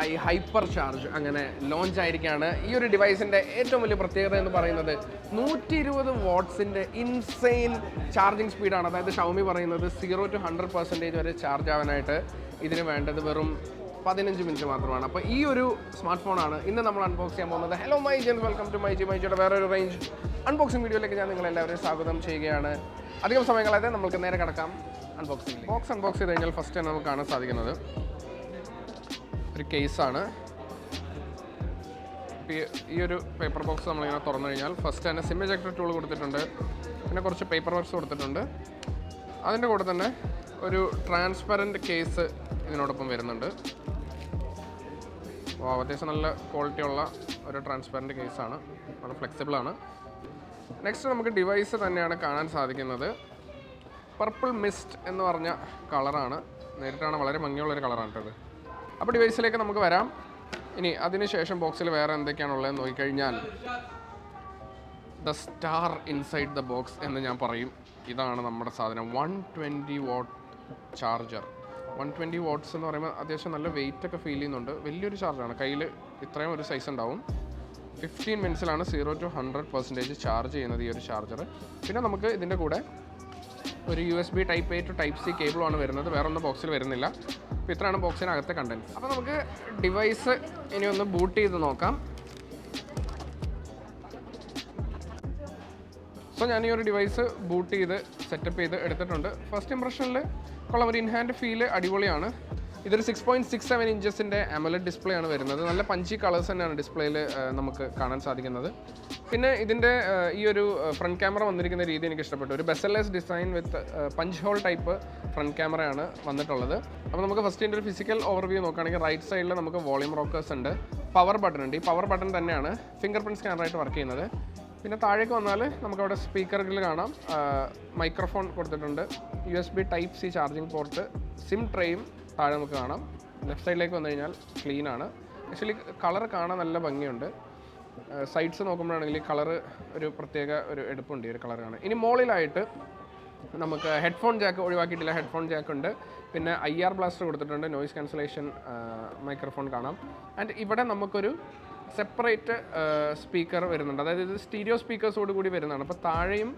11i Hypercharge അങ്ങനെ launch ആയിരിക്കുകയാണ്. ഈ ഒരു ഡിവൈസിൻ്റെ ഏറ്റവും വലിയ പ്രത്യേകത എന്ന് പറയുന്നത് 120 വാട്ട്സിൻ്റെ ഇൻസെയിൻ ചാർജിങ് സ്പീഡാണ്. അതായത് Xiaomi പറയുന്നത് 0 to 100% വരെ ചാർജ് ആവാനായിട്ട് ഇതിന് വേണ്ടത് വെറും 15 മിനിറ്റ് മാത്രമാണ്. അപ്പോൾ ഈ ഒരു സ്മാർട്ട് ഫോണാണ് ഇന്ന് നമ്മൾ അൺബോക്സ് ചെയ്യാൻ പോകുന്നത്. Hello myG, welcome to myG. myGയുടെ വേറൊരു റേഞ്ച് അൺബോക്സിംഗ് വീഡിയോയിലേക്ക് ഞാൻ നിങ്ങളെല്ലാവരെയും സ്വാഗതം ചെയ്യുകയാണ്. അധികം സമയങ്ങളായത് നമുക്ക് നേരെ കിടക്കാം അൺബോക്സിംഗ്. ബോക്സ് അൺബോക്സ് ചെയ്ത് കഴിഞ്ഞാൽ ഫസ്റ്റ് തന്നെ നമുക്ക് കാണാൻ സാധിക്കുന്നത് ഒരു കേസാണ്. ഈ ഒരു പേപ്പർ ബോക്സ് നമ്മളിങ്ങനെ തുറന്നു കഴിഞ്ഞാൽ ഫസ്റ്റ് തന്നെ സിം എജക്ടർ ടൂൾ കൊടുത്തിട്ടുണ്ട്, പിന്നെ കുറച്ച് പേപ്പർ വർക്ക്സ് കൊടുത്തിട്ടുണ്ട്. അതിൻ്റെ കൂടെ തന്നെ ഒരു ട്രാൻസ്പെറൻറ്റ് കേസ് ഇതിനോടൊപ്പം വരുന്നുണ്ട്. അത്യാവശ്യം നല്ല ക്വാളിറ്റിയുള്ള ഒരു ട്രാൻസ്പെറൻറ്റ് കേസാണ്, വളരെ ഫ്ലെക്സിബിളാണ്. നെക്സ്റ്റ് നമുക്ക് ഡിവൈസ് തന്നെയാണ് കാണാൻ സാധിക്കുന്നത്. പർപ്പിൾ മിസ്റ്റ് എന്ന് പറഞ്ഞ കളറാണ്, നേരിട്ടാണ് വളരെ ഭംഗിയുള്ളൊരു കളറാണ് കേട്ടത്. അപ്പോൾ ഡിവൈസിലേക്ക് നമുക്ക് വരാം. ഇനി അതിനുശേഷം ബോക്സിൽ വേറെ എന്തൊക്കെയാണുള്ളതെന്ന് നോക്കിക്കഴിഞ്ഞാൽ the star inside the box എന്ന് ഞാൻ പറയും. ഇതാണ് നമ്മുടെ സാധനം, 120 വാട്ട് ചാർജർ. 120 വാട്ട്സ് എന്ന് പറയുമ്പോൾ അത്യാവശ്യം നല്ല വെയിറ്റ് ഒക്കെ ഫീൽ ചെയ്യുന്നുണ്ട്. വലിയൊരു ചാർജറാണ്, കയ്യിൽ ഇത്രയും ഒരു സൈസ് ഉണ്ടാവും. 15 മിനിറ്റ്സിലാണ് 0 to 100% ചാർജ് ചെയ്യുന്നത് ഈ ഒരു ചാർജർ. പിന്നെ നമുക്ക് ഇതിൻ്റെ കൂടെ ഒരു USB Type A to Type C കേബിളാണ് വരുന്നത്, വേറെ ഒന്നും ബോക്സിൽ വരുന്നില്ല. അപ്പോൾ ഇത്രയാണ് ബോക്സിനകത്തെ കണ്ടൻസ്. അപ്പോൾ നമുക്ക് ഡിവൈസ് ഇനി ഒന്ന് ബൂട്ട് ചെയ്ത് നോക്കാം. സോ ഞാൻ ഈ ഒരു ഡിവൈസ് ബൂട്ട് ചെയ്ത് സെറ്റപ്പ് ചെയ്ത് എടുത്തിട്ടുണ്ട്. ഫസ്റ്റ് ഇംപ്രഷനിൽ കൊള്ളാം, ഒരു ഇൻഹാൻഡ് ഫീല് അടിപൊളിയാണ്. ഇതൊരു 6.67 ഇഞ്ചസിൻ്റെ AMOLED ഡിസ്പ്ലേ ആണ് വരുന്നത്. നല്ല പഞ്ചി കളേഴ്സ് തന്നെയാണ് ഡിസ്പ്ലേയിൽ നമുക്ക് കാണാൻ സാധിക്കുന്നത്. പിന്നെ ഇതിൻ്റെ ഈ ഒരു ഫ്രണ്ട് ക്യാമറ വന്നിരിക്കുന്ന രീതി എനിക്ക് ഇഷ്ടപ്പെട്ടു. ഒരു bezelless design with punch hole type front ക്യാമറയാണ് വന്നിട്ടുള്ളത്. അപ്പോൾ നമുക്ക് ഫസ്റ്റ് ഇതിൻ്റെ ഒരു ഫിസിക്കൽ ഓവർവ്യൂ നോക്കുകയാണെങ്കിൽ റൈറ്റ് സൈഡിൽ നമുക്ക് വോളിയം റോക്കേഴ്സ് ഉണ്ട്, പവർ ബട്ടൺ ഉണ്ട്. ഈ പവർ ബട്ടൺ തന്നെയാണ് ഫിംഗർ പ്രിൻറ്റ് സ്കാനറായിട്ട് വർക്ക് ചെയ്യുന്നത്. പിന്നെ താഴേക്ക് വന്നാൽ നമുക്കവിടെ സ്പീക്കറുകൾ കാണാം, മൈക്രോഫോൺ കൊടുത്തിട്ടുണ്ട്, USB Type C charging port, sim ട്രേയും താഴെ നമുക്ക് കാണാം. ലെഫ്റ്റ് സൈഡിലേക്ക് വന്നു കഴിഞ്ഞാൽ ക്ലീൻ ആണ്. ആക്ച്വലി കളർ കാണാൻ നല്ല ഭംഗിയുണ്ട്. സൈഡ്സ് നോക്കുമ്പോഴാണെങ്കിൽ കളർ ഒരു പ്രത്യേക ഒരു എടുപ്പുണ്ട് ഈ ഒരു കളർ കാണാൻ. ഇനി മുകളിലായിട്ട് നമുക്ക് ഹെഡ്ഫോൺ ജാക്ക് ഒഴിവാക്കിയിട്ടില്ല, ഹെഡ്ഫോൺ ജാക്ക് ഉണ്ട്. പിന്നെ IR ബ്ലാസ്റ്റർ കൊടുത്തിട്ടുണ്ട്, നോയിസ് ക്യാൻസലേഷൻ മൈക്രോഫോൺ കാണാം. ആൻഡ് ഇവിടെ നമുക്കൊരു സെപ്പറേറ്റ് സ്പീക്കർ വരുന്നുണ്ട്, അതായത് ഇത് സ്റ്റീരിയോ സ്പീക്കേഴ്സോട് കൂടി വരുന്നതാണ്. അപ്പോൾ താഴെയും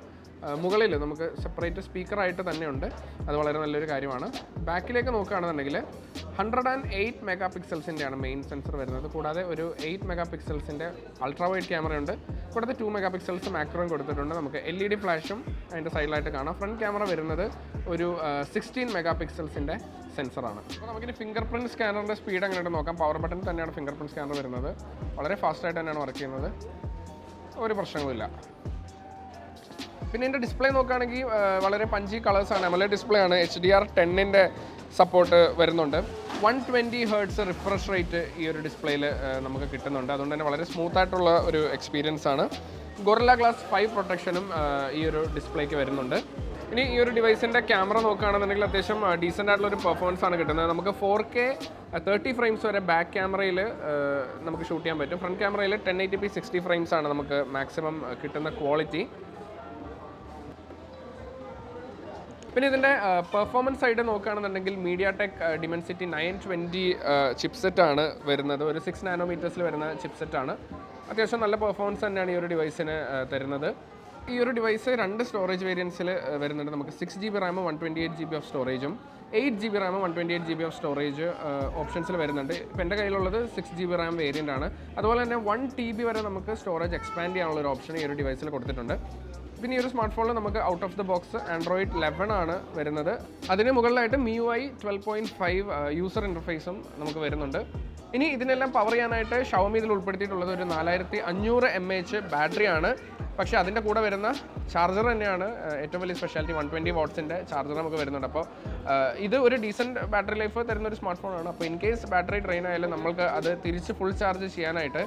മുകളിൽ നമുക്ക് സെപ്പറേറ്റ് സ്പീക്കറായിട്ട് തന്നെയുണ്ട്, അത് വളരെ നല്ലൊരു കാര്യമാണ്. ബാക്കിലേക്ക് നോക്കുകയാണെന്നുണ്ടെങ്കിൽ 108 മെഗാ പിക്സൽസിൻ്റെയാണ് മെയിൻ സെൻസർ വരുന്നത്. കൂടാതെ ഒരു 8 മെഗാ പിക്സൽസിൻ്റെ അൾട്രാ വൈഡ് ക്യാമറയുണ്ട്. കൂടാതെ 2 മെഗാ പിക്സൽസ് മാക്രോയും കൊടുത്തിട്ടുണ്ട്. നമുക്ക് LED ഫ്ലാഷും അതിൻ്റെ സൈഡിലായിട്ട് കാണാം. ഫ്രണ്ട് ക്യാമറ വരുന്നത് ഒരു 16 മെഗാ പിക്സൽസിൻ്റെ സെൻസറാണ്. അപ്പോൾ നമുക്കിനി ഫിംഗർ പ്രിൻറ്റ് സ്കാനറിൻ്റെ സ്പീഡ് എങ്ങനെയുണ്ട് നോക്കാം. പവർ ബട്ടൺ തന്നെയാണ് ഫിംഗർ പ്രിൻറ്റ് സ്കാനർ വരുന്നത്. വളരെ ഫാസ്റ്റായിട്ട് തന്നെയാണ് വർക്ക് ചെയ്യുന്നത്, ഒരു പ്രശ്നവുമില്ല. പിന്നെ ഇതിൻ്റെ ഡിസ്പ്ലേ നോക്കുകയാണെങ്കിൽ വളരെ പഞ്ചി കളേഴ്സാണ്, AMOLED ഡിസ്പ്ലേ ആണ്. HDR10ൻ്റെ സപ്പോർട്ട് വരുന്നുണ്ട്. 120 Hz റിഫ്രഷ് റേറ്റ് ഈ ഒരു ഡിസ്പ്ലേയിൽ നമുക്ക് കിട്ടുന്നുണ്ട്. അതുകൊണ്ട് തന്നെ വളരെ സ്മൂത്തായിട്ടുള്ള ഒരു എക്സ്പീരിയൻസ് ആണ്. ഗൊറില്ല ഗ്ലാസ് 5 പ്രൊട്ടക്ഷനും ഈ ഒരു ഡിസ്പ്ലേക്ക് വരുന്നുണ്ട്. ഇനി ഈ ഒരു ഡിവൈസിൻ്റെ ക്യാമറ നോക്കുകയാണെന്നുണ്ടെങ്കിൽ അത്യാവശ്യം ഡീസൻ്റ് ആയിട്ടുള്ള ഒരു പെർഫോമൻസ് ആണ് കിട്ടുന്നത്. നമുക്ക് 4K 30 ഫ്രെയിംസ് വരെ ബാക്ക് ക്യാമറയിൽ നമുക്ക് ഷൂട്ട് ചെയ്യാൻ പറ്റും. ഫ്രണ്ട് ക്യാമറയിൽ 1080p 60 ഫ്രെയിംസ് ആണ് നമുക്ക് മാക്സിമം കിട്ടുന്ന ക്വാളിറ്റി. പിന്നെ ഇതിൻ്റെ പെർഫോമൻസ് സൈഡ് നോക്കുകയാണെന്നുണ്ടെങ്കിൽ MediaTek Dimensity 920 ചിപ്സെറ്റാണ് വരുന്നത്. ഒരു 6 നാനോമീറ്റേഴ്സിൽ വരുന്ന ചിപ്സെറ്റാണ്. അത്യാവശ്യം നല്ല പെർഫോമൻസ് തന്നെയാണ് ഈ ഒരു ഡിവൈസിന് തരുന്നത്. ഈ ഒരു ഡിവൈസ് 2 സ്റ്റോറേജ് വേരിയൻസിൽ വരുന്നുണ്ട്. നമുക്ക് 6GB റാമും 128GB ഓഫ് സ്റ്റോറേജും 8GB റാമും 128GB ഓഫ് സ്റ്റോറേജ് ഓപ്ഷൻസിൽ വരുന്നുണ്ട്. ഇപ്പോൾ എൻ്റെ കയ്യിലുള്ളത് 6GB റാം വേരിയൻ്റ് ആണ്. അതുപോലെ തന്നെ 1TB വരെ നമുക്ക് സ്റ്റോറേജ് എക്സ്പാൻഡ് ചെയ്യാനുള്ള ഒരു ഓപ്ഷൻ ഈ ഒരു ഡിവൈസിൽ കൊടുത്തിട്ടുണ്ട്. പിന്നെ ഈ ഒരു സ്മാർട്ട് ഫോണിൽ നമുക്ക് out of the box Android 11 ആണ് വരുന്നത്. അതിന് മുകളിലായിട്ട് MIUI 12.5 യൂസർ ഇൻ്റർഫേസും നമുക്ക് വരുന്നുണ്ട്. ഇനി ഇതിനെല്ലാം പവർ ചെയ്യാനായിട്ട് Xiaomi ഇതിൽ ഉൾപ്പെടുത്തിയിട്ടുള്ളത് ഒരു 4500 mAh ബാറ്ററിയാണ്. പക്ഷേ അതിൻ്റെ കൂടെ വരുന്ന ചാർജർ തന്നെയാണ് ഏറ്റവും വലിയ സ്പെഷ്യാലിറ്റി. 120 വാട്ട്സിൻ്റെ ചാർജർ നമുക്ക് വരുന്നുണ്ട്. അപ്പോൾ ഇത് ഒരു ഡീസൻറ്റ് ബാറ്ററി ലൈഫ് തരുന്ന ഒരു സ്മാർട്ട് ഫോണാണ്. അപ്പോൾ ഇൻ കേസ് ബാറ്ററി ഡ്രെയിൻ ആയാലും നമ്മൾക്ക് അത് തിരിച്ച് ഫുൾ ചാർജ് ചെയ്യാനായിട്ട്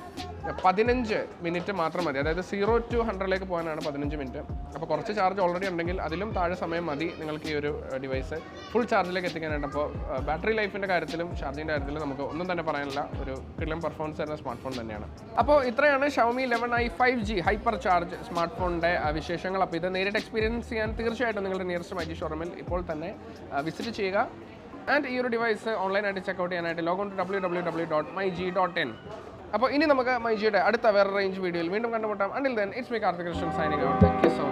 15 മിനിറ്റ് മാത്രം മതി. അതായത് 0 to 100ലേക്ക് പോകാനാണ് 15 മിനിറ്റ്. അപ്പോൾ കുറച്ച് ചാർജ് ഓൾറെഡി ഉണ്ടെങ്കിൽ അതിലും താഴെ സമയം മതി നിങ്ങൾക്ക് ഈ ഒരു ഡിവൈസ് ഫുൾ ചാർജിലേക്ക് എത്തിക്കാനായിട്ട്. അപ്പോൾ ബാറ്ററി ലൈഫിൻ്റെ കാര്യത്തിലും ചാർജിൻ്റെ കാര്യത്തിലും നമുക്ക് ഒന്നും തന്നെ പറയാനില്ല, ഒരു കിടിലൻ പെർഫോമൻസ് തരുന്ന സ്മാർട്ട് ഫോൺ തന്നെയാണ്. അപ്പോൾ ഇത്രയാണ് Xiaomi 11i 5G Hypercharge smart ഫോണിൻ്റെ വിശേഷങ്ങൾ. അപ്പോൾ ഇത് നേരിട്ട് എക്സ്പീരിയൻസ് ചെയ്യാൻ തീർച്ചയായിട്ടും നിങ്ങളുടെ നിയറസ്റ്റ് myG ഷോറൂമിൽ ഇപ്പോൾ തന്നെ വിസിറ്റ് ചെയ്യുക. ആൻഡ് ഈ ഒരു ഡിവൈസ് ഓൺലൈനായിട്ട് ചെക്കൗട്ട് ചെയ്യാനായിട്ട് ലോഗോൺ ടു www.myg.in. അപ്പോൾ ഇനി നമുക്ക് മൈജിയുടെ അടുത്ത വേറെ റേഞ്ച് വീഡിയോയിൽ വീണ്ടും കണ്ടുമുട്ടാം. Until then it's me Karthik Krishnan signing out. Thank you so much.